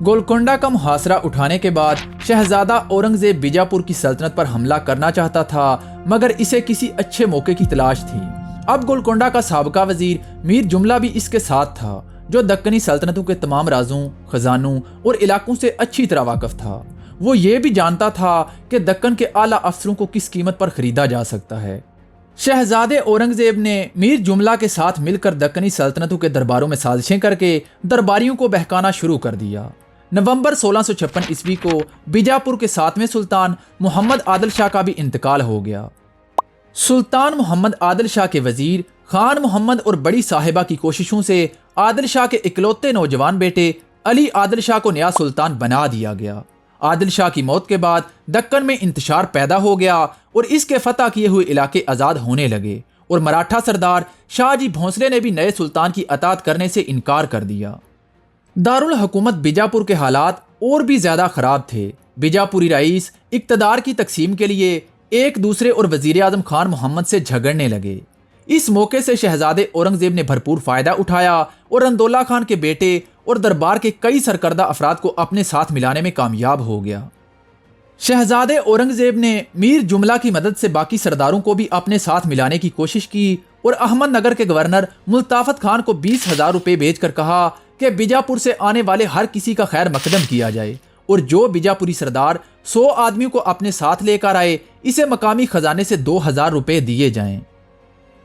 गोलकोंडा का मुहासरा उठाने के बाद शहजादा औरंगजेब बीजापुर की सल्तनत पर हमला करना चाहता था, मगर इसे किसी अच्छे मौके की तलाश थी। अब गोलकोंडा का साबका वजीर मीर जुमला भी इसके साथ था, जो दक्कनी सल्तनतों के तमाम राजों, खजानों और इलाकों से अच्छी तरह वाकिफ था। वो ये भी जानता था कि दक्कन के आला अफसरों को किस कीमत पर खरीदा जा सकता है। शहजादे औरंगजेब ने मीर जुमला के साथ मिलकर दक्कनी सल्तनतों के दरबारों में साजिशें करके दरबारियों को बहकाना शुरू कर दिया। नवंबर 1656 ईस्वी को बीजापुर के 7वें सुल्तान मोहम्मद आदिल शाह का भी इंतकाल हो गया। सुल्तान मोहम्मद आदिल शाह के वजीर खान मोहम्मद और बड़ी साहिबा की कोशिशों से आदिल शाह के इकलौते नौजवान बेटे अली आदिल शाह को नया सुल्तान बना दिया गया। आदिल शाह की मौत के बाद दक्कन में इंतशार पैदा हो गया और इसके फतह किए हुए इलाके आज़ाद होने लगे, और मराठा सरदार शाहजी भोंसले ने भी नए सुल्तान की अतात करने से इनकार कर दिया। दारुल हुकूमत बीजापुर के हालात और भी ज्यादा खराब थे। बीजापुरी रईस इक्तदार की तकसीम के लिए एक दूसरे और वजीर आजम खान मोहम्मद से झगड़ने लगे। इस मौके से शहजादे औरंगजेब ने भरपूर फायदा उठाया और रंदौला खान के बेटे और दरबार के कई सरकर्दा अफराद को अपने साथ मिलाने में कामयाब हो गया। शहजादे औरंगजेब ने मीर जुमला की मदद से बाकी सरदारों को भी अपने साथ मिलाने की कोशिश की और अहमदनगर के गवर्नर मुल्ताफत खान को 20,000 रुपये भेजकर कहा कि बीजापुर से आने वाले हर किसी का खैर मकदम किया जाए, और जो बीजापुरी सरदार 100 आदमियों को अपने साथ लेकर आए, इसे मकामी खजाने से 2,000 रुपये दिए जाएं।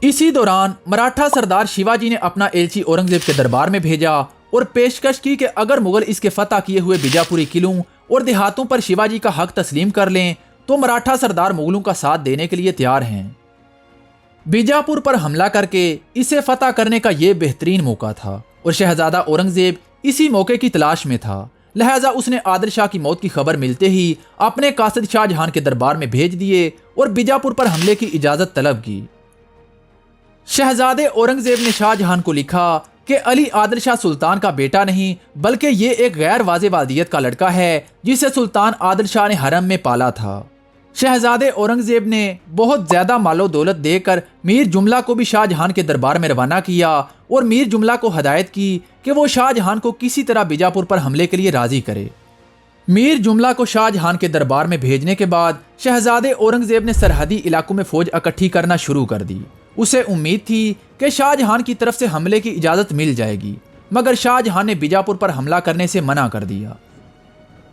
इसी दौरान मराठा सरदार शिवाजी ने अपना एलची औरंगजेब के दरबार में भेजा और पेशकश की कि अगर मुगल इसके फतह किए हुए बीजापुरी किलों और देहातों पर शिवाजी का हक तस्लीम कर लें तो मराठा सरदार मुगलों का साथ देने के लिए तैयार हैं। बीजापुर पर हमला करके इसे फतह करने का यह बेहतरीन मौका था और शहजादा औरंगजेब इसी मौके की तलाश में था। लिहाजा उसने आदिल शाह की मौत की खबर मिलते ही अपने कासिद शाहजहां के दरबार में भेज दिए और बीजापुर पर हमले की इजाजत तलब की। शहजादे औरंगजेब ने शाहजहां को लिखा कि अली आदिल शाह सुल्तान का बेटा नहीं, बल्कि ये एक गैर वाज़े वादियत का लड़का है जिसे सुल्तान आदिल शाह ने हरम में पाला था। शहजादे औरंगजेब ने बहुत ज्यादा मालो दौलत देकर मीर जुमला को भी शाहजहां के दरबार में रवाना किया और मीर जुमला को हदायत की कि वो शाहजहां को किसी तरह बीजापुर पर हमले के लिए राजी करे। मीर जुमला को शाहजहां के दरबार में भेजने के बाद शहजादे औरंगजेब ने सरहदी इलाकों में फौज इकट्ठी करना शुरू कर दी। उसे उम्मीद थी कि शाहजहां की तरफ से हमले की इजाजत मिल जाएगी, मगर शाहजहां ने बीजापुर पर हमला करने से मना कर दिया।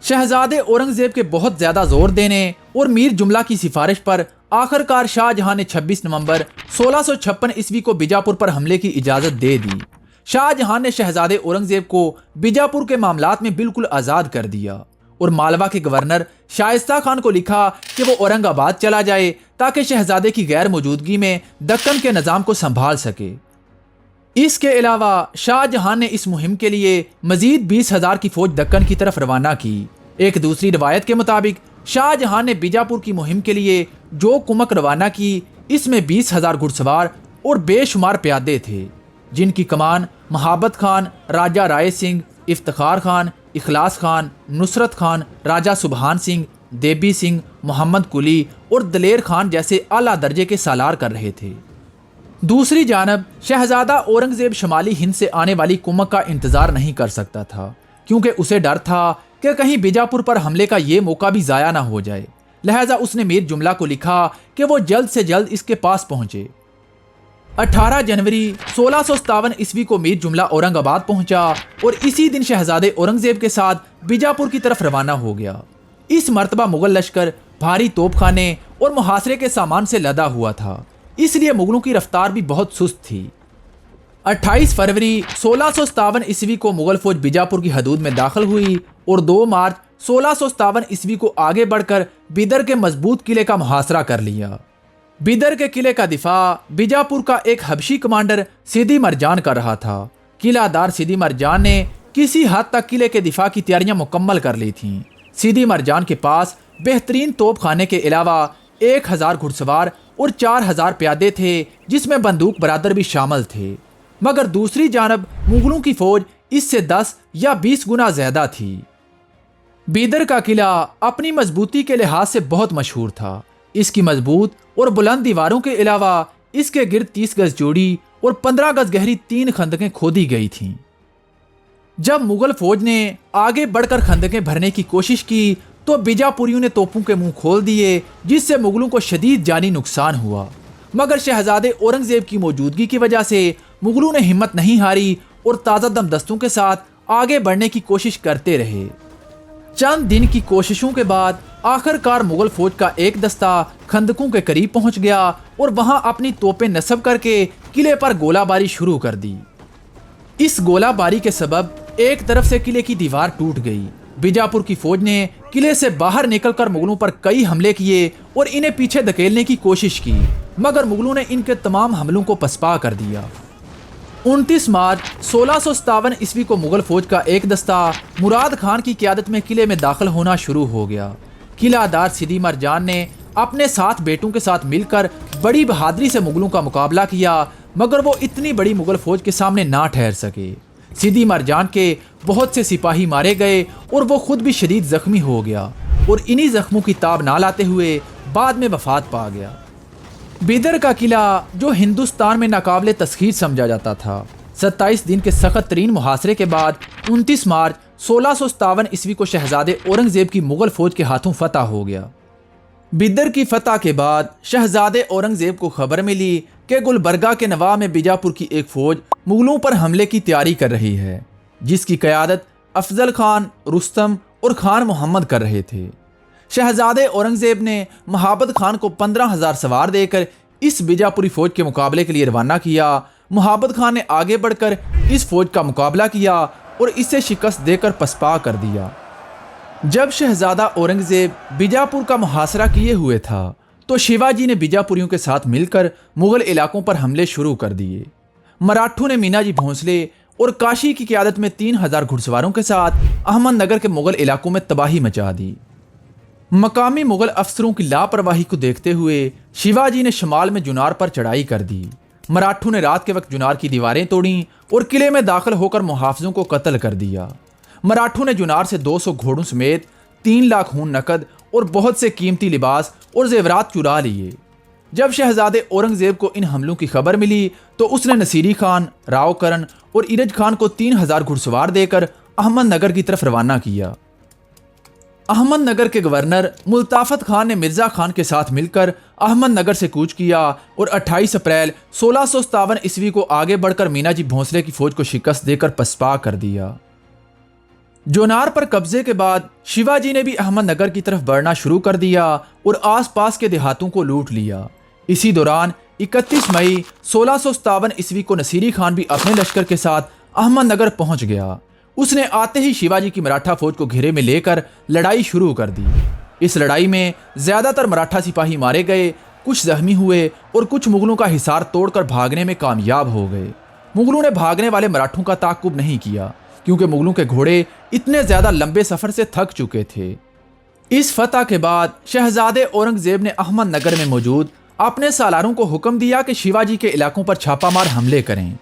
शहजादे औरंगजेब के बहुत ज्यादा जोर देने और मीर जुमला की सिफारिश पर आखिरकार शाहजहां ने 26 नवंबर 1656 ईस्वी को बीजापुर पर हमले की इजाजत दे दी। शाहजहां ने शहजादे औरंगजेब को बीजापुर के मामलात में बिल्कुल आज़ाद कर दिया और मालवा के गवर्नर शाइस्ता खान को लिखा कि वो औरंगाबाद चला जाए ताकि शहजादे की गैर मौजूदगी में दक्कन के निज़ाम को संभाल सके। इसके अलावा शाहजहां ने इस मुहिम के लिए मजीद 20,000 की फौज दक्कन की तरफ रवाना की। एक दूसरी रवायत के मुताबिक शाहजहां ने बीजापुर की मुहिम के लिए जो कुमक रवाना की, इसमें 20,000 घुड़सवार और बेशुमार प्यादे थे, जिनकी कमान महाबत खान, राजा राय सिंह, इफ्तिखार खान, इखलास खान, नुसरत खान, राजा सुबहान सिंह, देबी सिंह, मोहम्मद कुली और दलेर खान जैसे आला दर्जे के सालार कर रहे थे। दूसरी जानब शहजादा औरंगजेब शमाली हिंद से आने वाली कुमक का इंतजार नहीं कर सकता था, क्योंकि उसे डर था कि कहीं बीजापुर पर हमले का ये मौका भी ज़ाया ना हो जाए। लिहाजा उसने मीर जुमला को लिखा कि वो जल्द से जल्द इसके पास पहुंचे। 18 जनवरी 1657 ईस्वी को मीर जुमला औरंगाबाद पहुंचा और इसी दिन शहजादे औरंगजेब के साथ बीजापुर की तरफ रवाना हो गया। इस मर्तबा मुगल लश्कर भारी तोपखाने और मुहासरे के सामान से लदा हुआ था, इसलिए मुगलों की रफ्तार भी बहुत सुस्त थी। 28 फरवरी 1657 ईस्वी को मुगल फौज बीजापुर की हदूद में दाखिल हुई और 2 मार्च 1657 ईस्वी को आगे बढ़कर बिदर के मजबूत किले का मुहासरा कर लिया। बिदर के किले का दिफा बीजापुर का एक हबशी कमांडर सिदी मरजान कर रहा था। किलादार सिदी मरजान ने किसी हद तक किले के दिफा की तैयारियां मुकम्मल कर ली थीं। सिदी मरजान के पास बेहतरीन तोपखाने के अलावा 1,000 घुड़सवार और 4,000 प्यादे थे, जिसमें बंदूक बरादर भी शामिल थे। मगर दूसरी जानब मुगलों की फौज इससे 10 या 20 गुना ज्यादा थी। बीदर का किला अपनी मजबूती के लिहाज से बहुत मशहूर था। इसकी मजबूत और बुलंद दीवारों के अलावा इसके गिर्द 30 गज चौड़ी और 15 गज गहरी 3 खंदकें खोदी गई थीं। जब मुगल फौज ने आगे बढ़कर खंदकें भरने की कोशिश की तो बीजापुरियों ने तोपों के मुंह खोल दिए, जिससे मुगलों को शदीद जानी नुकसान हुआ। मगर शहजादे औरंगजेब की मौजूदगी की वजह से मुगलों ने हिम्मत नहीं हारी और ताज़ा दम दस्तों के साथ आगे बढ़ने की कोशिश करते रहे। चंद दिन की कोशिशों के बाद आखिरकार मुगल फौज का एक दस्ता खंदकों के करीब पहुंच गया और वहां अपनी तोपें नस्ब करके किले पर गोलाबारी शुरू कर दी। इस गोलाबारी के सबब एक तरफ से किले की दीवार टूट गई। बीजापुर की फौज ने किले से बाहर निकलकर मुगलों पर कई हमले किए और इन्हें पीछे धकेलने की कोशिश की, मगर मुगलों ने इनके तमाम हमलों को पसपा कर दिया। 29 मार्च 1657 ईस्वी को मुगल फौज का एक दस्ता मुराद खान की क़यादत में किले में दाखिल होना शुरू हो गया। किलादार सिदी मरजान ने अपने 7 बेटों के साथ मिलकर बड़ी बहादुरी से मुगलों का मुकाबला किया, मगर वो इतनी बड़ी मुगल फौज के सामने ना ठहर सके। सिदी मरजान के बहुत से सिपाही मारे गए और वो खुद भी शदीद जख्मी हो गया और इन्हीं जख्मों की ताब ना लाते हुए बाद में वफात पा गया। बिदर का किला, जो हिंदुस्तान में नाकाबिले तस्खीर समझा जाता था, 27 दिन के सख्त तरीन मुहासरे के बाद 29 मार्च 1657 ईस्वी को शहजादे औरंगजेब की मुगल फौज के हाथों फतह हो गया। बिदर की फतह के बाद शहजादे औरंगजेब को खबर मिली कि गुलबर्गा के नवाब में बीजापुर की एक फौज मुगलों पर हमले की तैयारी कर रही है, जिसकी क़यादत अफजल खान, रुस्तम और खान मोहम्मद कर रहे थे। शहजादे औरंगजेब ने महाबत खान को 15,000 सवार देकर इस बीजापुरी फौज के मुकाबले के लिए रवाना किया। महाबत खान ने आगे बढ़कर इस फौज का मुकाबला किया और इसे शिकस्त देकर पसपा कर दिया। जब शहजादा औरंगजेब बीजापुर का मुहासरा किए हुए था तो शिवाजी ने बीजापुरियों के साथ मिलकर मुगल इलाकों पर हमले शुरू कर दिए। मराठों ने मीनाजी भोंसले और काशी की क़यादत में 3,000 घुड़सवारों के साथ अहमदनगर के मुगल इलाकों में तबाही मचा दी। मकामी मुगल अफसरों की लापरवाही को देखते हुए शिवाजी ने शमाल में जुनार पर चढ़ाई कर दी। मराठों ने रात के वक्त जुनार की दीवारें तोड़ी और किले में दाखिल होकर मुहाफिजों को कत्ल कर दिया। मराठों ने जुनार से 200 घोड़ों समेत 3 लाख खून नकद और बहुत से कीमती लिबास और जेवरात चुरा लिए। जब शहजादे औरंगजेब को इन हमलों की खबर मिली तो उसने नसीरी खान, राव करण और इरज खान को 3,000 घुड़सवार देकर अहमदनगर की तरफ रवाना किया। अहमदनगर के गवर्नर मुल्ताफत खान ने मिर्जा खान के साथ मिलकर अहमदनगर से कूच किया और 28 अप्रैल 1657 ईस्वी को आगे बढ़कर मीनाजी भोंसले की फौज को शिकस्त देकर पसपा कर दिया। जोनार पर कब्जे के बाद शिवाजी ने भी अहमदनगर की तरफ बढ़ना शुरू कर दिया और आसपास के देहातों को लूट लिया। इसी दौरान 31 मई 1657 ईस्वी को नसीरी खान भी अपने लश्कर के साथ अहमदनगर पहुंच गया। उसने आते ही शिवाजी की मराठा फौज को घेरे में लेकर लड़ाई शुरू कर दी। इस लड़ाई में ज्यादातर मराठा सिपाही मारे गए, कुछ जख्मी हुए और कुछ मुगलों का हिसार तोड़कर भागने में कामयाब हो गए। मुगलों ने भागने वाले मराठों का ताक़ुब नहीं किया क्योंकि मुगलों के घोड़े इतने ज्यादा लंबे सफर से थक चुके थे। इस फतह के बाद शहजादे औरंगजेब ने अहमदनगर में मौजूद अपने सालारों को हुक्म दिया कि शिवाजी के इलाकों पर छापामार हमले करें।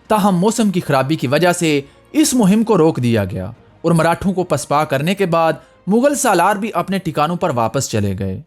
ताहम मौसम की खराबी की वजह से इस मुहिम को रोक दिया गया और मराठों को पसपा करने के बाद मुगल सालार भी अपने ठिकानों पर वापस चले गए।